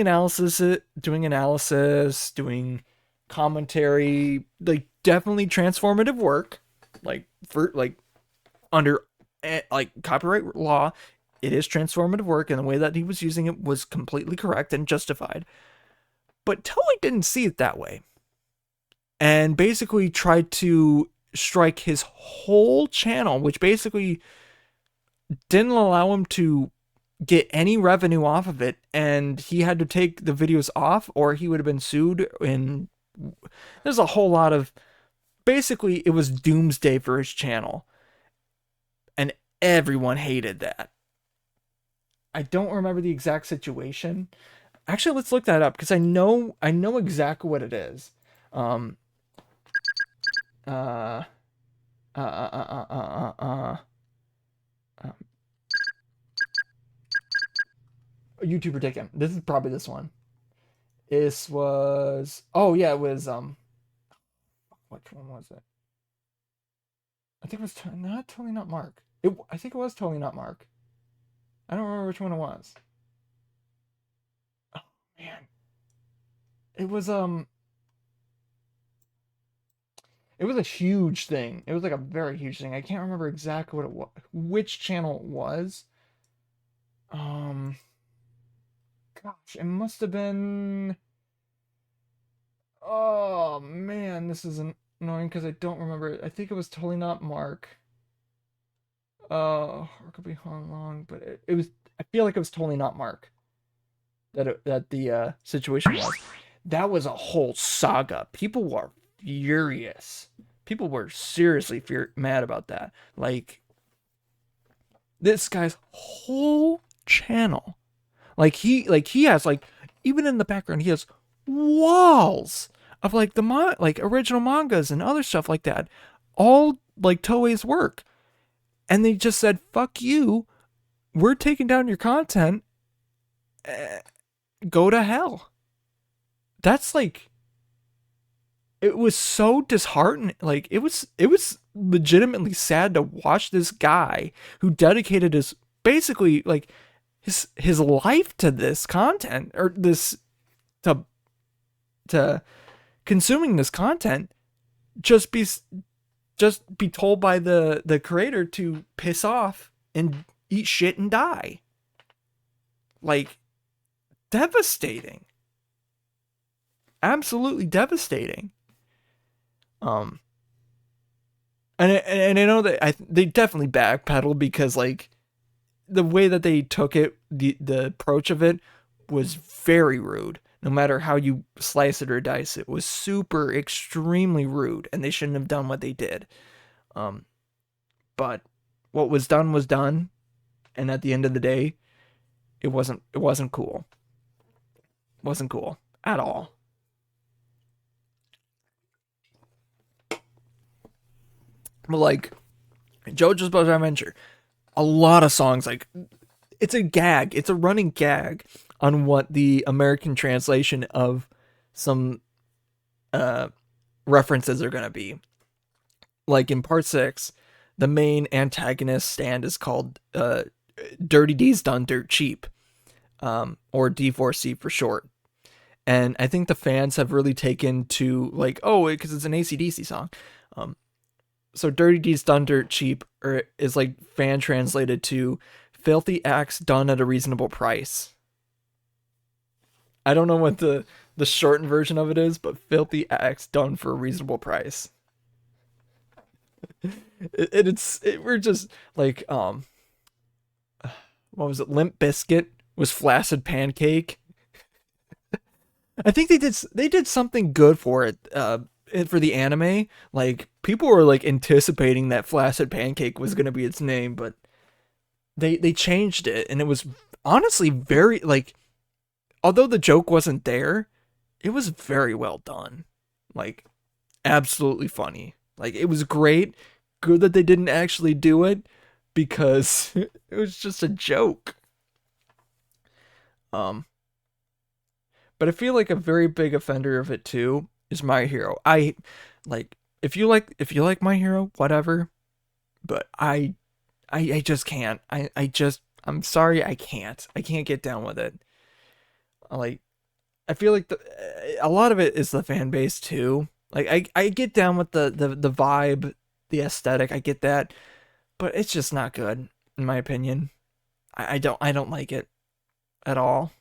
commentary, like definitely transformative work. Like for like under like copyright law, it is transformative work, and the way that he was using it was completely correct and justified. But Toei didn't see it that way, and basically tried to strike his whole channel, which basically didn't allow him to get any revenue off of it, and he had to take the videos off or he would have been sued. And there's a whole lot of basically it was doomsday for his channel, and everyone hated that. I don't remember the exact situation. Actually, let's look that up because I know exactly what it is. Um uh uh uh uh uh uh, uh, uh YouTuber taken. This is probably this one. This was oh yeah, it was which one was it? I think it was not totally not Mark. I think it was totally not Mark. I don't remember which one it was. Oh man. It was it was a huge thing. It was like a very huge thing. I can't remember exactly what it was, which channel it was. Um Gosh, it must have been. Oh man, this is annoying because I don't remember it. I think it was totally not Mark. Or it could be Hong Long, but it was. I feel like it was totally not Mark. That the situation was. That was a whole saga. People were furious. People were seriously mad about that. Like this guy's whole channel. Like he has like even in the background he has walls of like the like original mangas and other stuff like that, all like Toei's work, and they just said fuck you, we're taking down your content, go to hell. That's like it was so disheartening. Like it was legitimately sad to watch this guy who dedicated his basically like his life to this content or this to consuming this content just be told by the creator to piss off and eat shit and die. Like devastating. Absolutely devastating. And I know that they definitely backpedaled because like the way that they took it, the approach of it was very rude. No matter how you slice it or dice it, was super extremely rude, and they shouldn't have done what they did. But what was done, and at the end of the day, it wasn't cool. It wasn't cool at all. But like JoJo's Bizarre Adventure, a lot of songs like it's a gag. It's a running gag on what the American translation of some references are gonna be. Like in part 6, the main antagonist stand is called Dirty D's Done Dirt Cheap, or D4C for short. And I think the fans have really taken to like, oh, because it's an AC/DC song. So Dirty D's Done Dirt Cheap is like fan translated to filthy acts done at a reasonable price. I don't know what the shortened version of it is, but filthy acts done for a reasonable price. We're just like what was it? Limp Biscuit was Flaccid Pancake. I think they did something good for it. For the anime, like people were like anticipating that Flaccid Pancake was gonna be its name, but they changed it, and it was honestly very like, although the joke wasn't there, it was very well done. Like, absolutely funny. Like, it was great. Good that they didn't actually do it because it was just a joke. But I feel like a very big offender of it too is My Hero. I like if you like My Hero, whatever. But I just can't. I'm sorry, I can't. I can't get down with it. Like, I feel like a lot of it is the fan base too. Like I get down with the vibe, the aesthetic. I get that, but it's just not good in my opinion. I don't like it at all.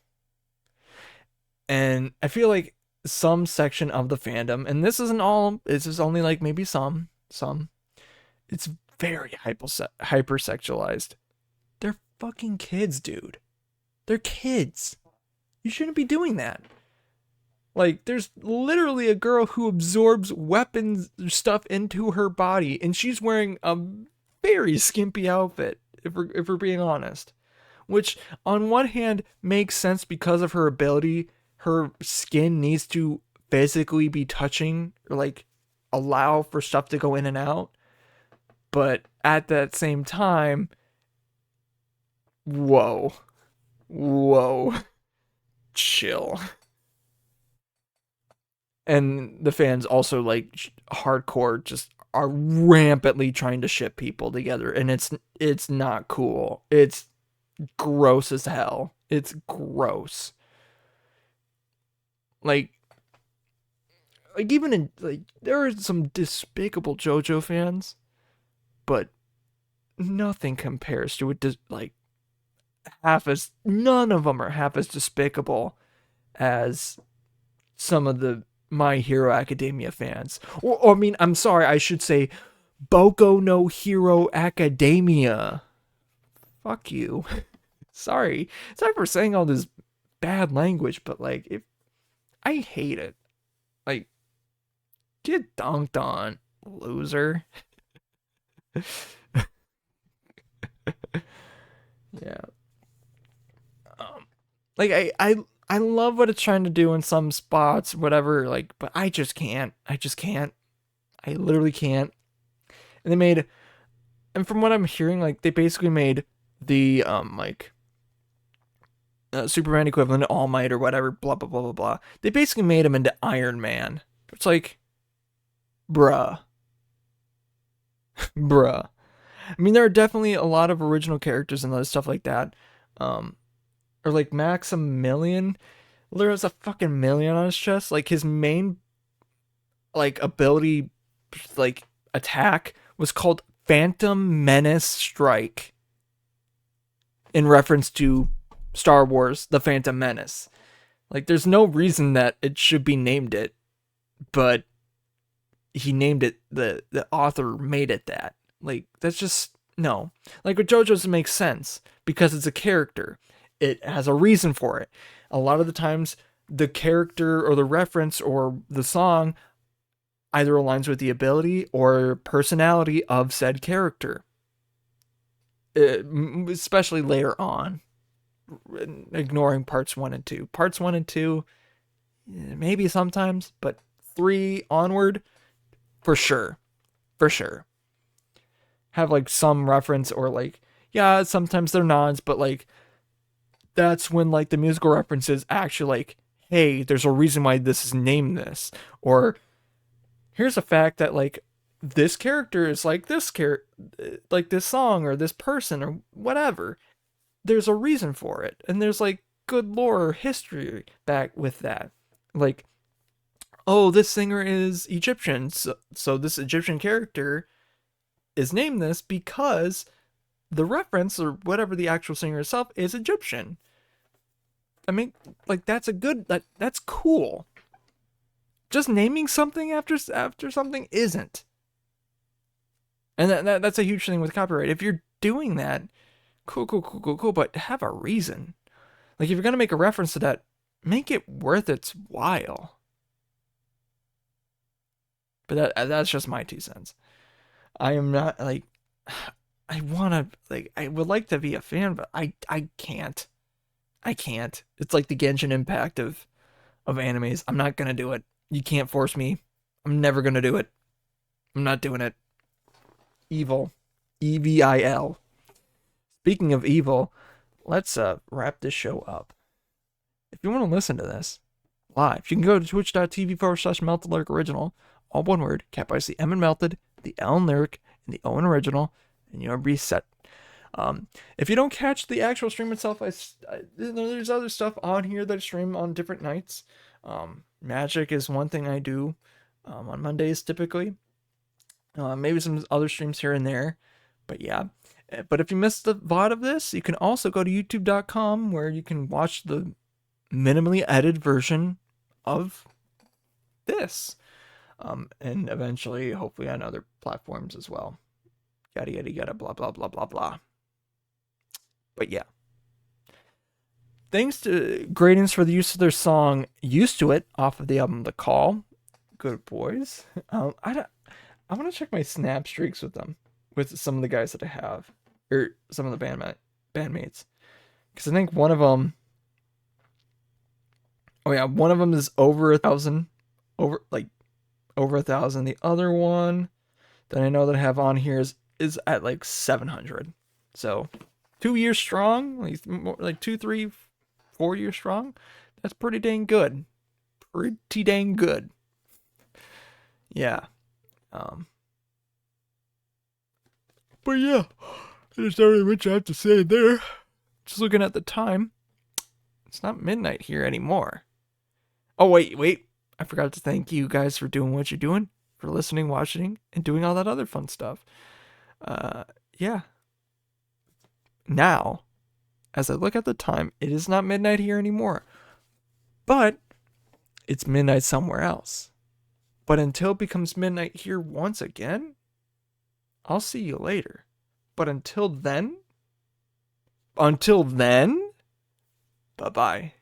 And I feel like some section of the fandom, and this isn't all, this is only like maybe some, it's very hypersexualized. They're fucking kids, dude. They're kids. You shouldn't be doing that. Like, there's literally a girl who absorbs weapons stuff into her body, and she's wearing a very skimpy outfit, if we're being honest. Which, on one hand, makes sense because of her ability. Her skin needs to physically be touching, or like allow for stuff to go in and out. But at that same time, whoa, chill. And the fans also like hardcore just are rampantly trying to ship people together, and it's not cool. It's gross as hell. It's gross. Like even in like there are some despicable JoJo fans, but nothing compares to it. Like none of them are half as despicable as some of the My Hero Academia fans. Or I mean, I'm sorry, I should say Boku no Hero Academia. Fuck you. Sorry for saying all this bad language, but like, if I hate it. Like, get dunked on, loser. Yeah. Like I love what it's trying to do in some spots, whatever. Like, but I just can't. I just can't. I literally can't. And they made, and from what I'm hearing, like they basically made the like Superman equivalent to All Might or whatever, blah blah blah blah blah. They basically made him into Iron Man. It's like, bruh, bruh. I mean, there are definitely a lot of original characters and other stuff like that. Or like Maximilian, there was a fucking million on his chest. Like his main, like ability, like attack was called Phantom Menace Strike, in reference to Star Wars: The Phantom Menace. Like, there's no reason that it should be named it, but he named it. The author made it that. Like, that's just no. Like with JoJo's, it makes sense because it's a character. It has a reason for it. A lot of the times, the character or the reference or the song either aligns with the ability or personality of said character. Especially later on, ignoring parts 1 and 2. Parts 1 and 2, maybe sometimes, but 3 onward, for sure. For sure. Have like some reference or like, yeah, sometimes they're nods, but like that's when like the musical references actually like, hey, there's a reason why this is named this, or here's a fact that like this character is like like this song or this person or whatever. There's a reason for it, and there's like good lore or history back with that. Like, oh, this singer is Egyptian, so this Egyptian character is named this because the reference or whatever the actual singer itself is Egyptian. I mean, like that's that's cool. Just naming something after something isn't. And that's a huge thing with copyright. If you're doing that, cool, but have a reason. Like if you're gonna make a reference to that, make it worth its while. But that's just my 2 cents. I am not like I would like to be a fan, but I can't. I can't. It's like the Genshin Impact of animes. I'm not gonna do it. You can't force me. I'm never gonna do it. I'm not doing it. Evil. EVIL. Speaking of evil, let's wrap this show up. If you want to listen to this live, you can go to twitch.tv/melted lyric original, all one word, capitalize the M in melted, the L in lyric, and the O in original, and you'll be set. If you don't catch the actual stream itself, there's other stuff on here that I stream on different nights. Magic is one thing I do on Mondays typically. Maybe some other streams here and there, but yeah. But if you missed the VOD of this, you can also go to youtube.com where you can watch the minimally edited version of this. And eventually, hopefully on other platforms as well. Yada, blah, blah, blah, blah, blah. But yeah. Thanks to Gradients for the use of their song Used to It off of the album The Call. Good boys. I want to check my snap streaks with them, with some of the guys that I have, or some of the bandmates. Because I think one of them, one of them is over 1,000, over 1,000. The other one that I know that I have on here is at like 700. So 2 years strong, like 2, 3, 4 years strong. That's pretty dang good. Pretty dang good. Yeah. But yeah, there's not really much I have to say there. Just looking at the time, it's not midnight here anymore. Oh, wait. I forgot to thank you guys for doing what you're doing, for listening, watching, and doing all that other fun stuff. Yeah. Now, as I look at the time, it is not midnight here anymore. But it's midnight somewhere else. But until it becomes midnight here once again, I'll see you later. But until then, bye-bye.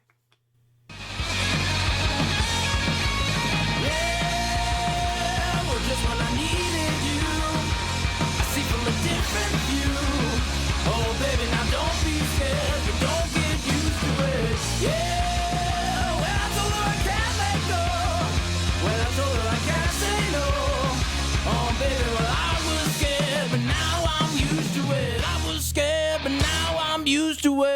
Used to it.